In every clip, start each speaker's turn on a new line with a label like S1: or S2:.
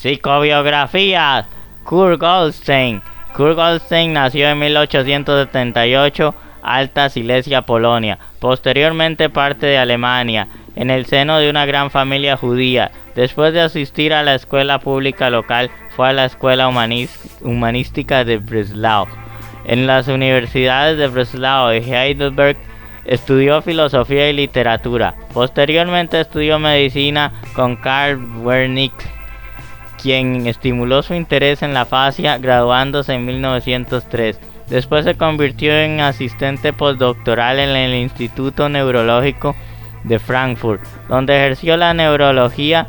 S1: Psicobiografía. Kurt Goldstein. Kurt Goldstein nació en 1878, Alta Silesia, Polonia. Posteriormente parte de Alemania, en el seno de una gran familia judía. Después de asistir a la escuela pública local, fue a la escuela humanística de Breslau. En las universidades de Breslau y Heidelberg estudió filosofía y literatura. Posteriormente estudió medicina con Karl Wernicke, quien estimuló su interés en la fascia, graduándose en 1903. Después se convirtió en asistente postdoctoral en el Instituto Neurológico de Frankfurt, donde ejerció la neurología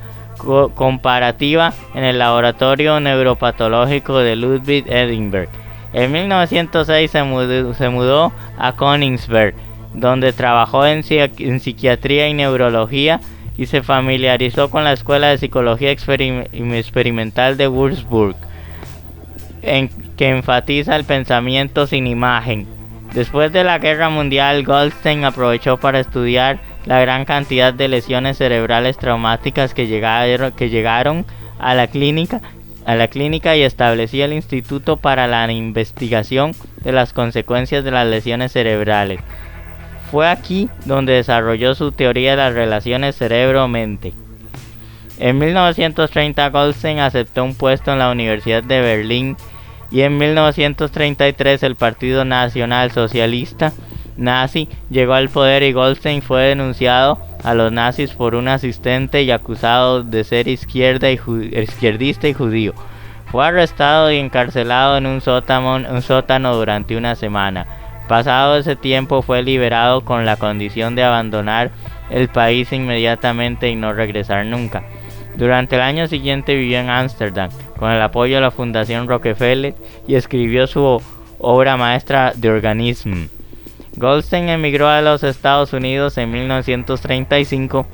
S1: comparativa en el Laboratorio Neuropatológico de Ludwig Edinburgh. En 1906 se mudó a Königsberg, donde trabajó en psiquiatría y neurología, y se familiarizó con la Escuela de Psicología Experimental de Würzburg, que enfatiza el pensamiento sin imagen. Después de la Guerra Mundial, Goldstein aprovechó para estudiar la gran cantidad de lesiones cerebrales traumáticas que llegaron a la clínica y estableció el Instituto para la Investigación de las Consecuencias de las Lesiones Cerebrales. Fue aquí donde desarrolló su teoría de las relaciones cerebro-mente. En 1930 Goldstein aceptó un puesto en la Universidad de Berlín, y en 1933 el Partido Nacional Socialista nazi llegó al poder, y Goldstein fue denunciado a los nazis por un asistente y acusado de ser izquierdista y judío. Fue arrestado y encarcelado en un sótano durante una semana. Pasado ese tiempo fue liberado con la condición de abandonar el país inmediatamente y no regresar nunca. Durante el año siguiente vivió en Ámsterdam con el apoyo de la Fundación Rockefeller y escribió su obra maestra The Organism. Goldstein emigró a los Estados Unidos en 1935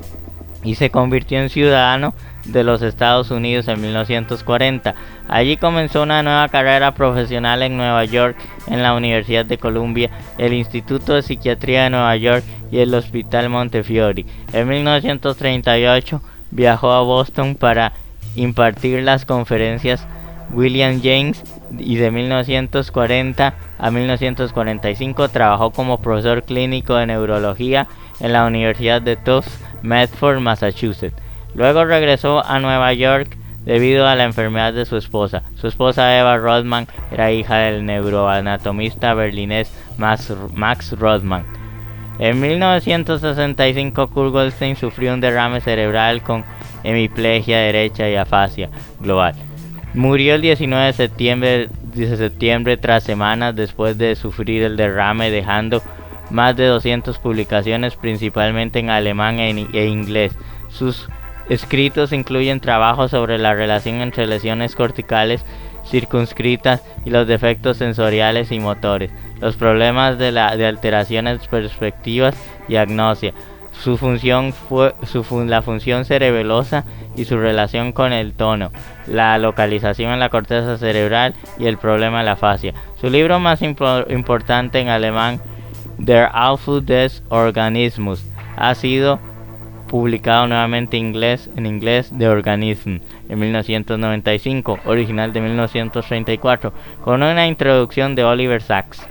S1: y se convirtió en ciudadano de los Estados Unidos en 1940. Allí comenzó una nueva carrera profesional en Nueva York, en la Universidad de Columbia, el Instituto de Psiquiatría de Nueva York y el Hospital Montefiore. En 1938 viajó a Boston para impartir las conferencias William James, y de 1940 a 1945 trabajó como profesor clínico de neurología en la Universidad de Tufts, Medford, Massachusetts. Luego regresó a Nueva York debido a la enfermedad de su esposa. Su esposa Eva Rodman era hija del neuroanatomista berlinés Max Rodman. En 1965 Kurt Goldstein sufrió un derrame cerebral con hemiplegia derecha y afasia global. Murió el 19 de septiembre tras semanas después de sufrir el derrame, dejando más de 200 publicaciones, principalmente en alemán e inglés. Sus escritos incluyen trabajos sobre la relación entre lesiones corticales circunscritas y los defectos sensoriales y motores, los problemas de alteraciones perspectivas y agnosia, la función cerebelosa y su relación con el tono, la localización en la corteza cerebral y el problema de la fascia. Su libro más importante en alemán, Der Aufbau des Organismus, ha sido publicado nuevamente en inglés The Organism en 1995, original de 1934, con una introducción de Oliver Sacks.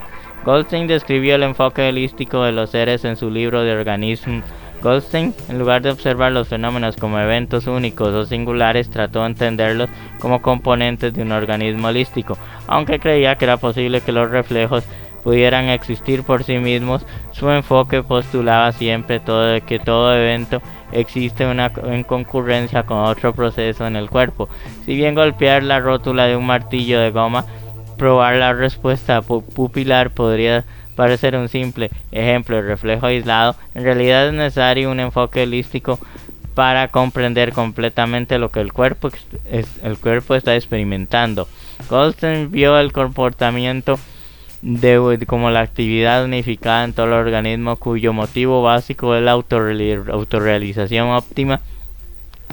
S1: Goldstein describió el enfoque holístico de los seres en su libro The Organism. Goldstein, en lugar de observar los fenómenos como eventos únicos o singulares, trató de entenderlos como componentes de un organismo holístico. Aunque creía que era posible que los reflejos pudieran existir por sí mismos, su enfoque postulaba siempre que todo evento existe en concurrencia con otro proceso en el cuerpo. Si bien golpear la rótula de un martillo de goma, probar la respuesta pupilar podría parecer un simple ejemplo de reflejo aislado, en realidad es necesario un enfoque holístico para comprender completamente lo que el cuerpo está experimentando. Goldstein vio el comportamiento como la actividad unificada en todo el organismo, cuyo motivo básico es la autorrealización óptima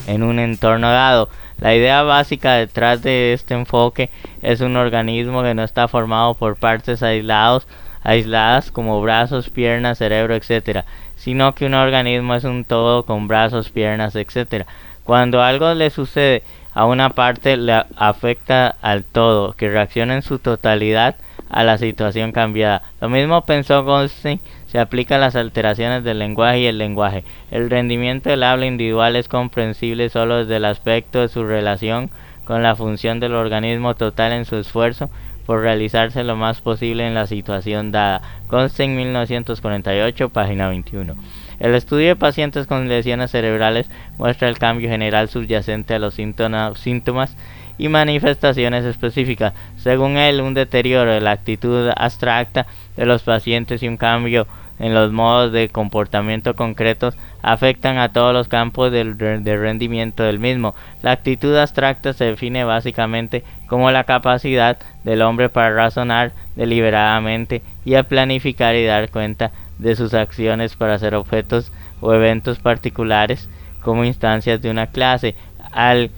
S1: en un entorno dado. La idea básica detrás de este enfoque es un organismo que no está formado por partes aisladas como brazos, piernas, cerebro, etc., sino que un organismo es un todo con brazos, piernas, etc. Cuando algo le sucede a una parte le afecta al todo, que reacciona en su totalidad a la situación cambiada. Lo mismo pensó Goldstein, se aplica a las alteraciones del lenguaje y el lenguaje. El rendimiento del habla individual es comprensible solo desde el aspecto de su relación con la función del organismo total en su esfuerzo por realizarse lo más posible en la situación dada. Goldstein, 1948, página 21. El estudio de pacientes con lesiones cerebrales muestra el cambio general subyacente a los síntomas y manifestaciones específicas. Según él, un deterioro de la actitud abstracta de los pacientes y un cambio en los modos de comportamiento concretos afectan a todos los campos de rendimiento del mismo. La actitud abstracta se define básicamente como la capacidad del hombre para razonar deliberadamente y a planificar y dar cuenta de sus acciones para hacer objetos o eventos particulares como instancias de una clase. Al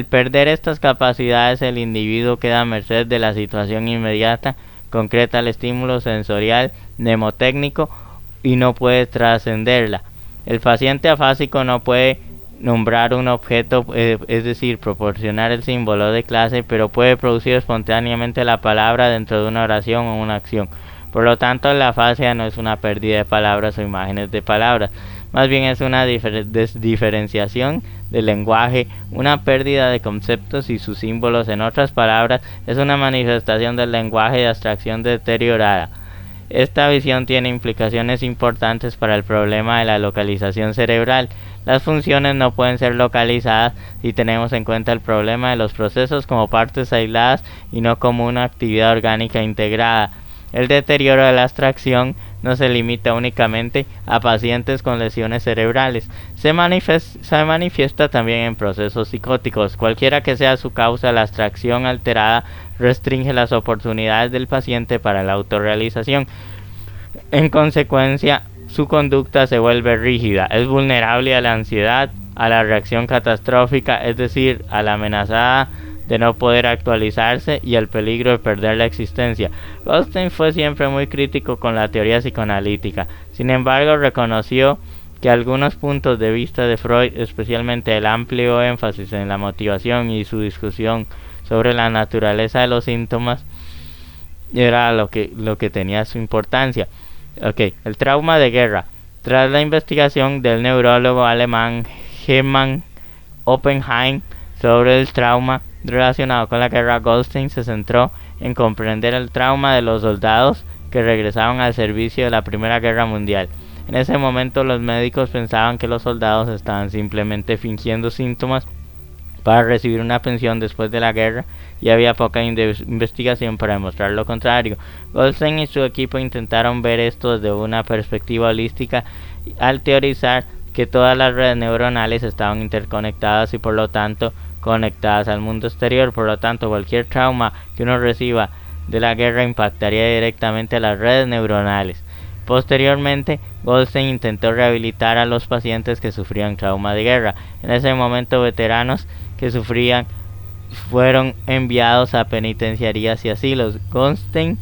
S1: perder estas capacidades, el individuo queda a merced de la situación inmediata, concreta al estímulo sensorial, mnemotécnico, y no puede trascenderla. El paciente afásico no puede nombrar un objeto, es decir, proporcionar el símbolo de clase, pero puede producir espontáneamente la palabra dentro de una oración o una acción. Por lo tanto, la afasia no es una pérdida de palabras o imágenes de palabras, más bien es una diferenciación del lenguaje, una pérdida de conceptos y sus símbolos. En otras palabras, es una manifestación del lenguaje de abstracción deteriorada. Esta visión tiene implicaciones importantes para el problema de la localización cerebral. Las funciones no pueden ser localizadas si tenemos en cuenta el problema de los procesos como partes aisladas y no como una actividad orgánica integrada. El deterioro de la abstracción no se limita únicamente a pacientes con lesiones cerebrales, se manifiesta también en procesos psicóticos. Cualquiera que sea su causa, la abstracción alterada restringe las oportunidades del paciente para la autorrealización. En consecuencia, su conducta se vuelve rígida, es vulnerable a la ansiedad, a la reacción catastrófica, es decir, a la amenazada de no poder actualizarse y al peligro de perder la existencia. Goldstein fue siempre muy crítico con la teoría psicoanalítica. Sin embargo, reconoció que algunos puntos de vista de Freud, especialmente el amplio énfasis en la motivación y su discusión sobre la naturaleza de los síntomas, era lo que tenía su importancia. El trauma de guerra. Tras la investigación del neurólogo alemán Hermann Oppenheim sobre el trauma relacionado con la guerra, Goldstein se centró en comprender el trauma de los soldados que regresaban al servicio de la Primera Guerra Mundial. En ese momento los médicos pensaban que los soldados estaban simplemente fingiendo síntomas para recibir una pensión después de la guerra y había poca investigación para demostrar lo contrario. Goldstein y su equipo intentaron ver esto desde una perspectiva holística al teorizar que todas las redes neuronales estaban interconectadas y por lo tanto conectadas al mundo exterior. Por lo tanto, cualquier trauma que uno reciba de la guerra impactaría directamente a las redes neuronales. Posteriormente, Goldstein intentó rehabilitar a los pacientes que sufrían trauma de guerra. En ese momento, veteranos que sufrían fueron enviados a penitenciarías y asilos. Goldstein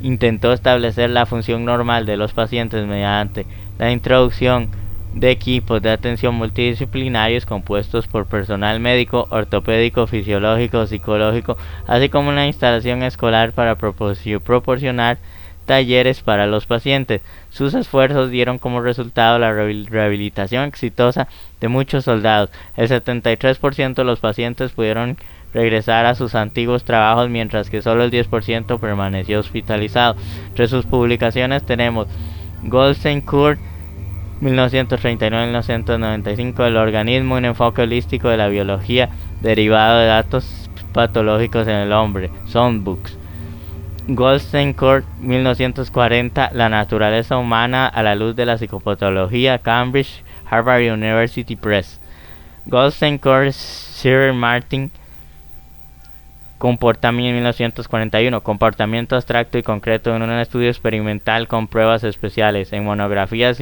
S1: intentó establecer la función normal de los pacientes mediante la introducción de equipos de atención multidisciplinarios compuestos por personal médico, ortopédico, fisiológico, psicológico, así como una instalación escolar para proporcionar talleres para los pacientes. Sus esfuerzos dieron como resultado la rehabilitación exitosa de muchos soldados. El 73% de los pacientes pudieron regresar a sus antiguos trabajos, mientras que solo el 10% permaneció hospitalizado. Entre sus publicaciones tenemos Goldstein Kurt, 1939-1995, el organismo, un enfoque holístico de la biología derivado de datos patológicos en el hombre, Soundbooks. Goldstein Kurt, 1940, la naturaleza humana a la luz de la psicopatología, Cambridge, Harvard University Press. Goldstein Kurt, Cyril Martin, Comportamiento, 1941, comportamiento abstracto y concreto en un estudio experimental con pruebas especiales, en monografías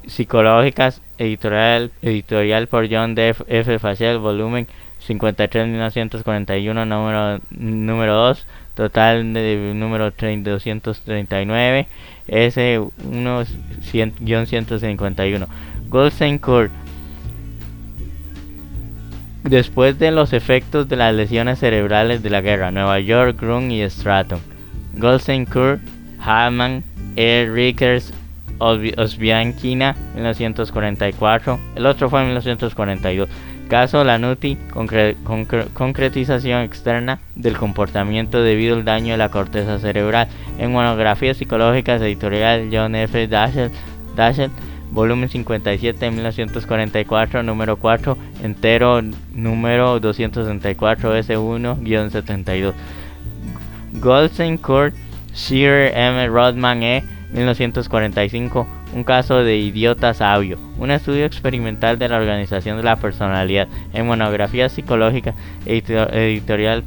S1: psicológicas, editorial por John D. F. Fashel, volumen 53, 1941, número 2, total de número 239, S1-151. Goldstein Kurt, Después de los efectos de las lesiones cerebrales de la guerra, Nueva York, Grun y Stratton. Goldstein, Kurt, Hamann, E. Rickers, Osbiankina, 1944. El otro fue en 1942. Caso Lanuti, concretización externa del comportamiento debido al daño de la corteza cerebral. En monografías psicológicas, editorial John F. Dashel, volumen 57, 1944, número 4, entero, número 264, S1-72. Goldstein, Kurt, Shearer, M. Rodman, 1945, un caso de idiota sabio, un estudio experimental de la organización de la personalidad, en monografía psicológica, editado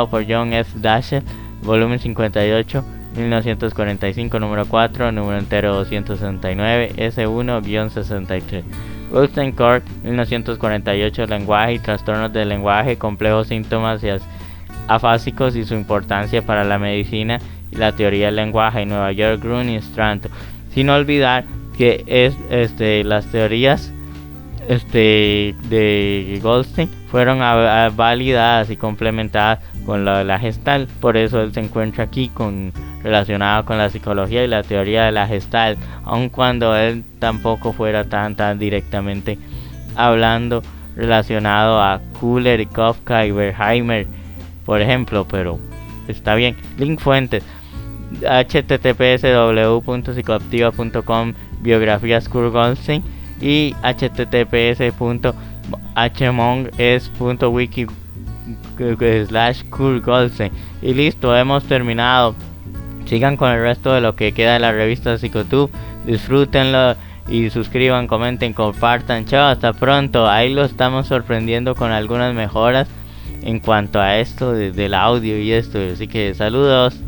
S1: por John F. Dashel, volumen 58, 1945, número 4, número entero 269, S1-63. Goldstein, Kurt, 1948, lenguaje y trastornos del lenguaje, complejos síntomas y afásicos y su importancia para la medicina y la teoría del lenguaje, en Nueva York, Grun y Stratton. Sin olvidar que las teorías de Goldstein fueron validadas y complementadas con la Gestalt. Por eso él se encuentra aquí relacionado con la psicología y la teoría de la Gestalt, aun cuando él tampoco fuera tan directamente hablando relacionado a Kuller, Kafka y Wertheimer, por ejemplo, pero está bien. Link fuentes: https://www.psicoactiva.com biografías Kurt Goldstein y https://hmonges.wiki/Kurt Goldstein. Y listo, hemos terminado. Sigan con el resto de lo que queda de la revista Psicotube, disfrútenlo y suscriban, comenten, compartan. Chao, hasta pronto. Ahí lo estamos sorprendiendo con algunas mejoras en cuanto a esto del audio y esto, así que saludos.